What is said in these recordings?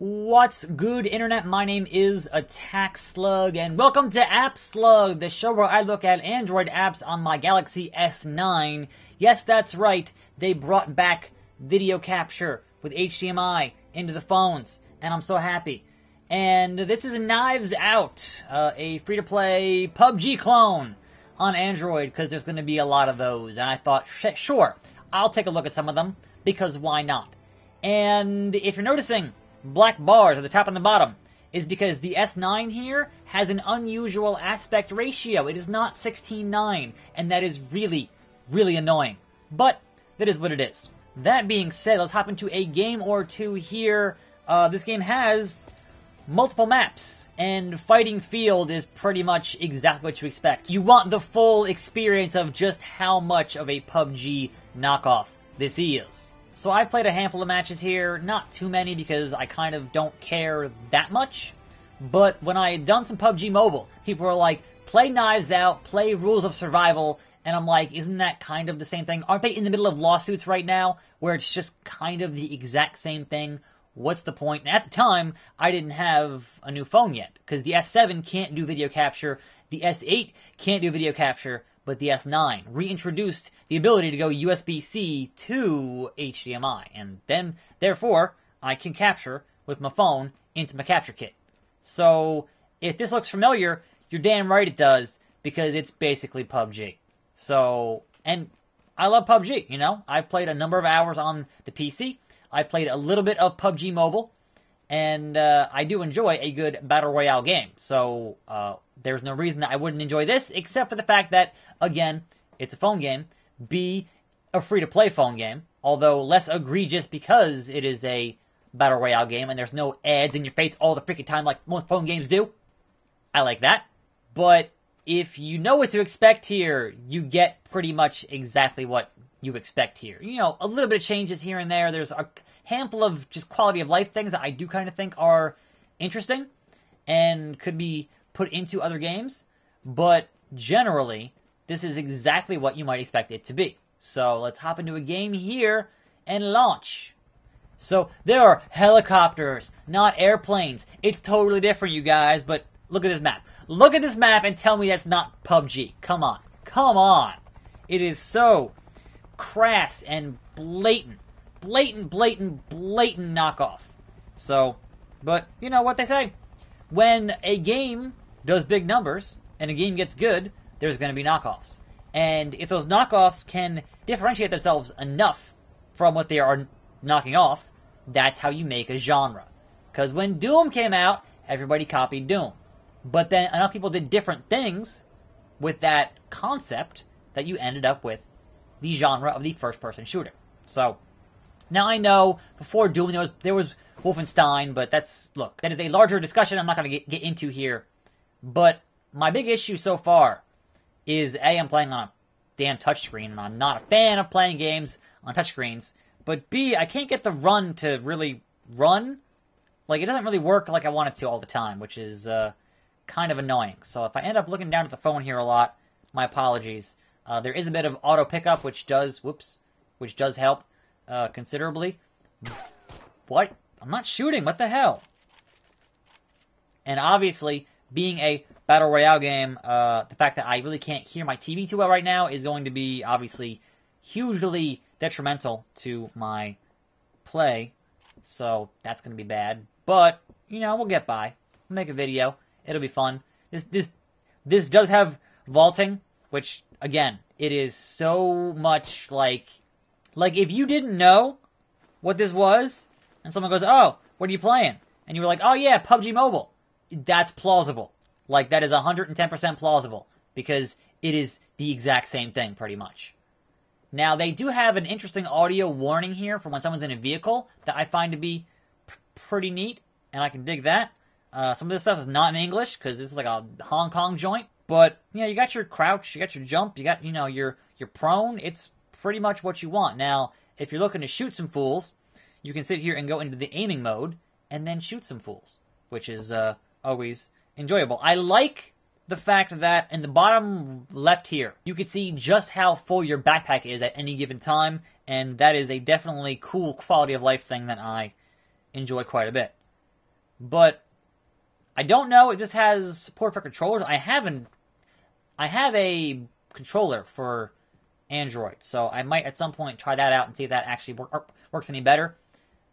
What's good, Internet? My name is AppSlug, and welcome to AppSlug, the show where I look at Android apps on my Galaxy S9. Yes, that's right, they brought back video capture with HDMI into the phones, and I'm so happy. And this is Knives Out, a free-to-play PUBG clone on Android, because there's going to be a lot of those, and I thought, sure, I'll take a look at some of them, because why not? And if you're noticing black bars at the top and the bottom, is because the S9 here has an unusual aspect ratio. It is not 16:9, and that is really, really annoying. But that is what it is. That being said, let's hop into a game or two here. This game has multiple maps, and Fighting Field is pretty much exactly what you expect. You want the full experience of just how much of a PUBG knockoff this is. So I played a handful of matches here, not too many because I kind of don't care that much. But when I had done some PUBG Mobile, people were like, play Knives Out, play Rules of Survival, and I'm like, isn't that kind of the same thing? Aren't they in the middle of lawsuits right now, where it's just kind of the exact same thing? What's the point? And at the time, I didn't have a new phone yet, because the S7 can't do video capture, the S8 can't do video capture, but the S9 reintroduced the ability to go USB-C to HDMI, and then, therefore, I can capture with my phone into my capture kit. So, if this looks familiar, you're damn right it does, because it's basically PUBG. So, and I love PUBG, you know? I've played a number of hours on the PC, I played a little bit of PUBG Mobile, and I do enjoy a good Battle Royale game. So, there's no reason that I wouldn't enjoy this, except for the fact that, again, it's a phone game, B, a free-to-play phone game, although less egregious because it is a Battle Royale game and there's no ads in your face all the freaking time like most phone games do. I like that. But if you know what to expect here, you get pretty much exactly what you expect here. You know, a little bit of changes here and there. There's a handful of just quality of life things that I do kind of think are interesting and could be put into other games, but generally, this is exactly what you might expect it to be. So let's hop into a game here and launch. So there are helicopters, not airplanes. It's totally different, you guys, but look at this map. Look at this map and tell me that's not PUBG. Come on. Come on. It is so crass and blatant. Blatant knockoff. So, but you know what they say. When a game does big numbers and a game gets good, there's going to be knockoffs. And if those knockoffs can differentiate themselves enough from what they are knocking off, that's how you make a genre. Because when Doom came out, everybody copied Doom. But then enough people did different things with that concept that you ended up with the genre of the first-person shooter. So, now I know before Doom there was Wolfenstein, but that is a larger discussion I'm not going to get into here. But my big issue so far is A, I'm playing on a damn touchscreen, and I'm not a fan of playing games on touchscreens. But B, I can't get the run to really run. Like, it doesn't really work like I want it to all the time, which is kind of annoying. So if I end up looking down at the phone here a lot, my apologies. There is a bit of auto pickup, which does help considerably. What? I'm not shooting. What the hell? And obviously, being a Battle Royale game, the fact that I really can't hear my TV too well right now is going to be, obviously, hugely detrimental to my play. So, that's going to be bad. But, you know, we'll get by. We'll make a video. It'll be fun. This does have vaulting, which, again, it is so much like if you didn't know what this was, and someone goes, oh, what are you playing? And you were like, oh yeah, PUBG Mobile. That's plausible. Like, that is 110% plausible, because it is the exact same thing, pretty much. Now, they do have an interesting audio warning here for when someone's in a vehicle that I find to be pretty neat, and I can dig that. Some of this stuff is not in English, because this is like a Hong Kong joint, but, you know, you got your crouch, you got your jump, you got, you know, your prone. It's pretty much what you want. Now, if you're looking to shoot some fools, you can sit here and go into the aiming mode, and then shoot some fools, which is always enjoyable. I like the fact that in the bottom left here, you can see just how full your backpack is at any given time, and that is a definitely cool quality of life thing that I enjoy quite a bit. But I don't know. It just has support for controllers. I have a controller for Android, so I might at some point try that out and see if that actually works any better.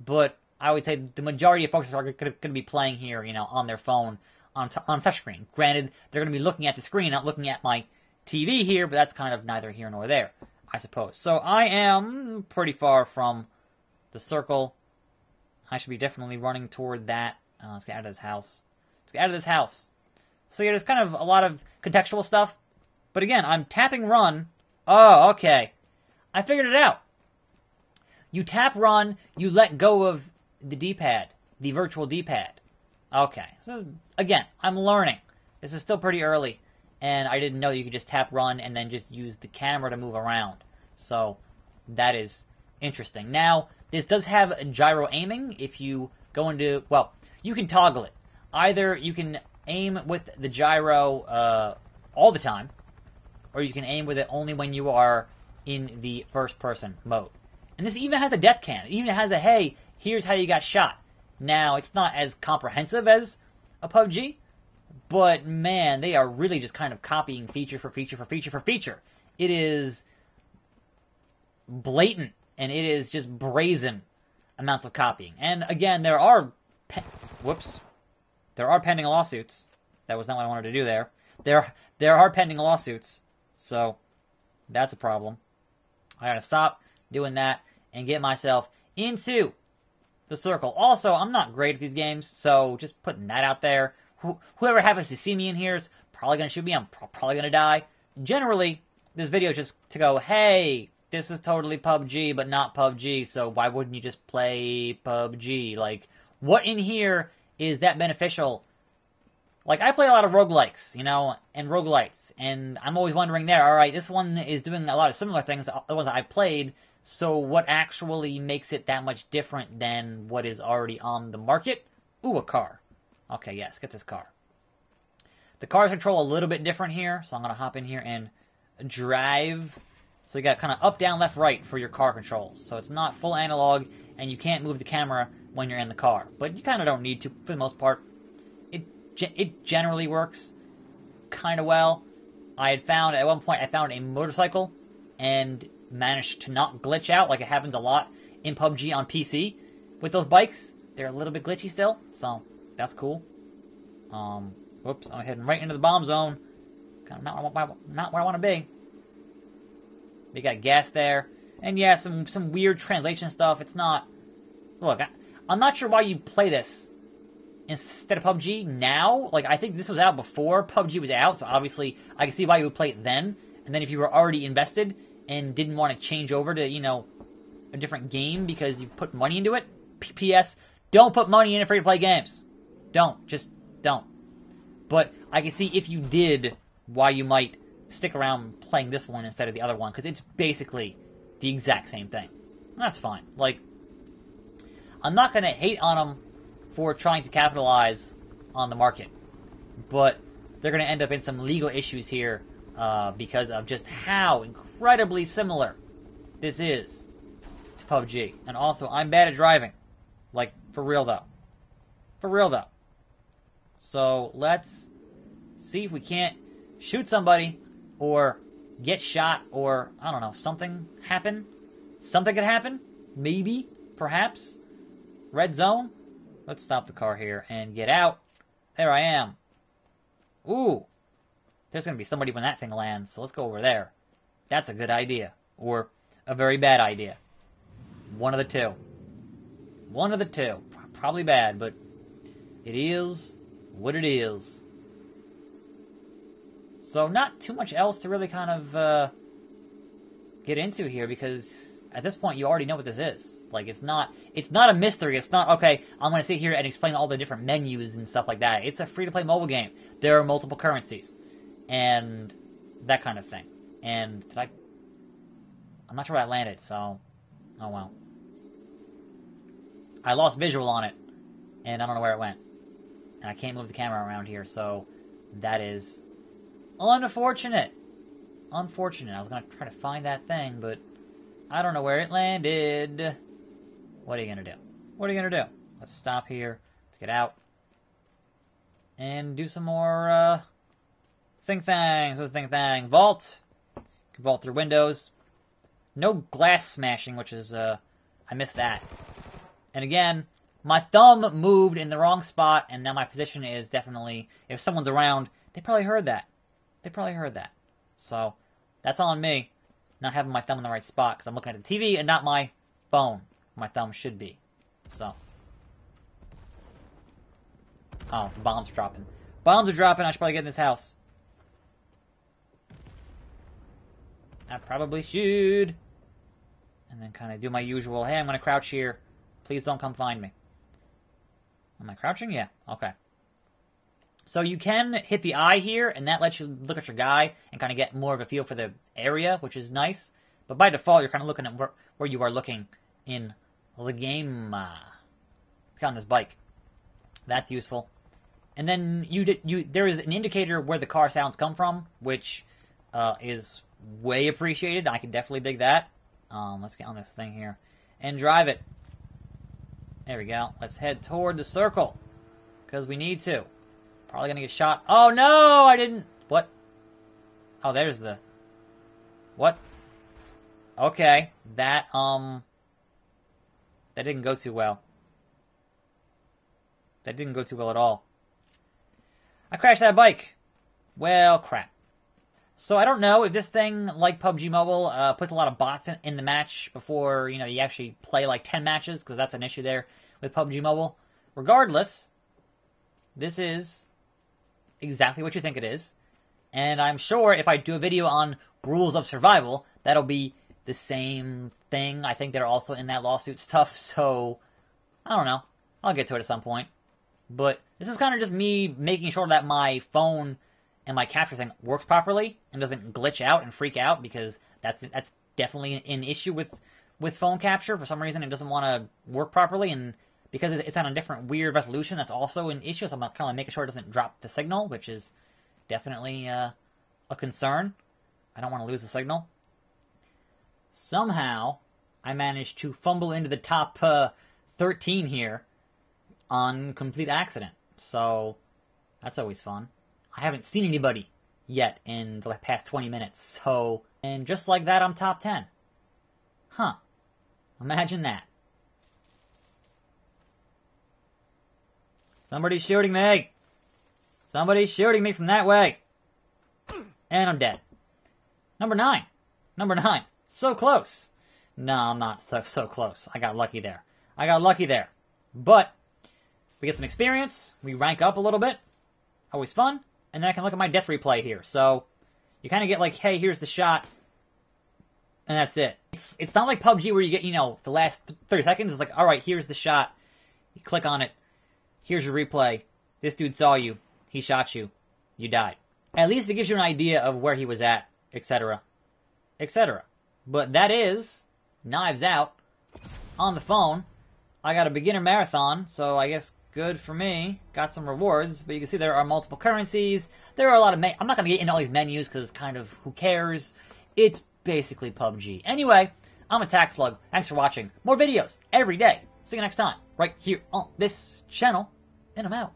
But I would say the majority of folks are going to be playing here, on their phone on touchscreen. Granted, they're going to be looking at the screen, not looking at my TV here, but that's kind of neither here nor there, I suppose. So I am pretty far from the circle. I should be definitely running toward that. Let's get out of this house. Let's get out of this house. So yeah, there's kind of a lot of contextual stuff. But again, I'm tapping run. Oh, okay. I figured it out. You tap run, you let go of the D-pad, the virtual D-pad. Okay. So again, I'm learning. This is still pretty early, and I didn't know you could just tap run and then just use the camera to move around. So that is interesting. Now, this does have gyro aiming. If you go into, well, you can toggle it. Either you can aim with the gyro all the time, or you can aim with it only when you are in the first-person mode. And this even has a death cam. It even has a, hey, here's how you got shot. Now, it's not as comprehensive as a PUBG, but man, they are really just kind of copying feature for feature for feature for feature. It is blatant, and it is just brazen amounts of copying. And again, there are pending lawsuits. That was not what I wanted to do there. There are pending lawsuits, so that's a problem. I gotta stop doing that and get myself into the circle. Also, I'm not great at these games, so just putting that out there. Whoever happens to see me in here is probably gonna shoot me. I'm probably gonna die. Generally, this video is just to go, hey, this is totally PUBG, but not PUBG, so why wouldn't you just play PUBG? Like, what in here is that beneficial? Like, I play a lot of roguelikes, and roguelites, and I'm always wondering there, alright, this one is doing a lot of similar things to the ones that I played, so what actually makes it that much different than what is already on the market? Ooh, a car. Okay, yes, get this car. The cars control a little bit different here, so I'm going to hop in here and drive. So you got kind of up, down, left, right for your car controls. So it's not full analog, and you can't move the camera when you're in the car. But you kind of don't need to, for the most part. It generally works kind of well. At one point, I found a motorcycle and managed to not glitch out like it happens a lot in PUBG on PC with those bikes. They're a little bit glitchy still, so that's cool. Whoops, I'm heading right into the bomb zone. Kind of not where I want to be. We got gas there. And yeah, some weird translation stuff. It's not... Look, I'm not sure why you play this instead of PUBG now. Like, I think this was out before PUBG was out, so obviously I can see why you would play it then. And then if you were already invested and didn't want to change over to, a different game because you put money into it, P.S. Don't put money in it for you to play games. Don't. Just don't. But I can see if you did, why you might stick around playing this one instead of the other one, because it's basically the exact same thing. That's fine. Like, I'm not going to hate on them for trying to capitalize on the market, but they're going to end up in some legal issues here because of just how incredibly similar this is to PUBG. And also, I'm bad at driving. Like, for real though. For real though. So, let's see if we can't shoot somebody or get shot or, I don't know, something happen. Something could happen. Maybe. Perhaps. Red zone. Let's stop the car here and get out. There I am. Ooh. There's going to be somebody when that thing lands, so let's go over there. That's a good idea. Or a very bad idea. One of the two. One of the two. Probably bad, but it is what it is. So not too much else to really kind of get into here, because at this point you already know what this is. Like, it's not a mystery. It's not, okay, I'm going to sit here and explain all the different menus and stuff like that. It's a free-to-play mobile game. There are multiple currencies. And that kind of thing. And I'm not sure where that landed, so, oh well. I lost visual on it, and I don't know where it went. And I can't move the camera around here, so that is unfortunate. Unfortunate. I was going to try to find that thing, but I don't know where it landed. What are you going to do? What are you going to do? Let's stop here. Let's get out. and do some more thing thang. Vault. You can vault through windows. No glass smashing, which is I missed that. And again, my thumb moved in the wrong spot, and now my position is definitely, if someone's around, they probably heard that. So that's on me, not having my thumb in the right spot, because I'm looking at the TV and not my phone. My thumb should be. So. Oh, the bombs are dropping. Bombs are dropping. I should probably get in this house. I probably should. And then kind of do my usual, hey, I'm going to crouch here. Please don't come find me. Am I crouching? Yeah. Okay. So you can hit the eye here, and that lets you look at your guy and kind of get more of a feel for the area, which is nice. But by default, you're kind of looking at where you are looking in the game. On this bike. That's useful. And then there is an indicator where the car sounds come from, which is way appreciated. I can definitely dig that. Let's get on this thing here and drive it. There we go. Let's head toward the circle because we need to. Probably gonna get shot. Oh no, I didn't. What? Oh, there's the. What? Okay, that didn't go too well. That didn't go too well at all. I crashed that bike. Well, crap. So I don't know if this thing, like PUBG Mobile, puts a lot of bots in the match before, you actually play like 10 matches, because that's an issue there with PUBG Mobile. Regardless, this is exactly what you think it is. And I'm sure if I do a video on rules of survival, that'll be the same thing. I think they're also in that lawsuit stuff, so I don't know. I'll get to it at some point. But this is kind of just me making sure that my phone and my capture thing works properly and doesn't glitch out and freak out, because that's definitely an issue with phone capture. For some reason, it doesn't want to work properly, and because it's on a different weird resolution, that's also an issue. So I'm kind of making sure it doesn't drop the signal, which is definitely a concern. I don't want to lose the signal. Somehow, I managed to fumble into the top 13 here on complete accident. So that's always fun. I haven't seen anybody yet in the past 20 minutes. So, and just like that, I'm top 10. Huh. Imagine that. Somebody's shooting me. Somebody's shooting me from that way. And I'm dead. Number 9. Number 9. So close. No, I'm not so close. I got lucky there. But we get some experience. We rank up a little bit. Always fun. And then I can look at my death replay here. So you kind of get like, hey, here's the shot. And that's it. It's not like PUBG where you get, the last 30 seconds. It's like, all right, here's the shot. You click on it. Here's your replay. This dude saw you. He shot you. You died. At least it gives you an idea of where he was at, etc. etc. But that is Knives Out on the phone. I got a beginner marathon, so I guess good for me. Got some rewards, but you can see there are multiple currencies. There are a lot of I'm not going to get into all these menus because kind of who cares. It's basically PUBG. Anyway, I'm AppSlug. Thanks for watching. More videos every day. See you next time, right here on this channel, and I'm out.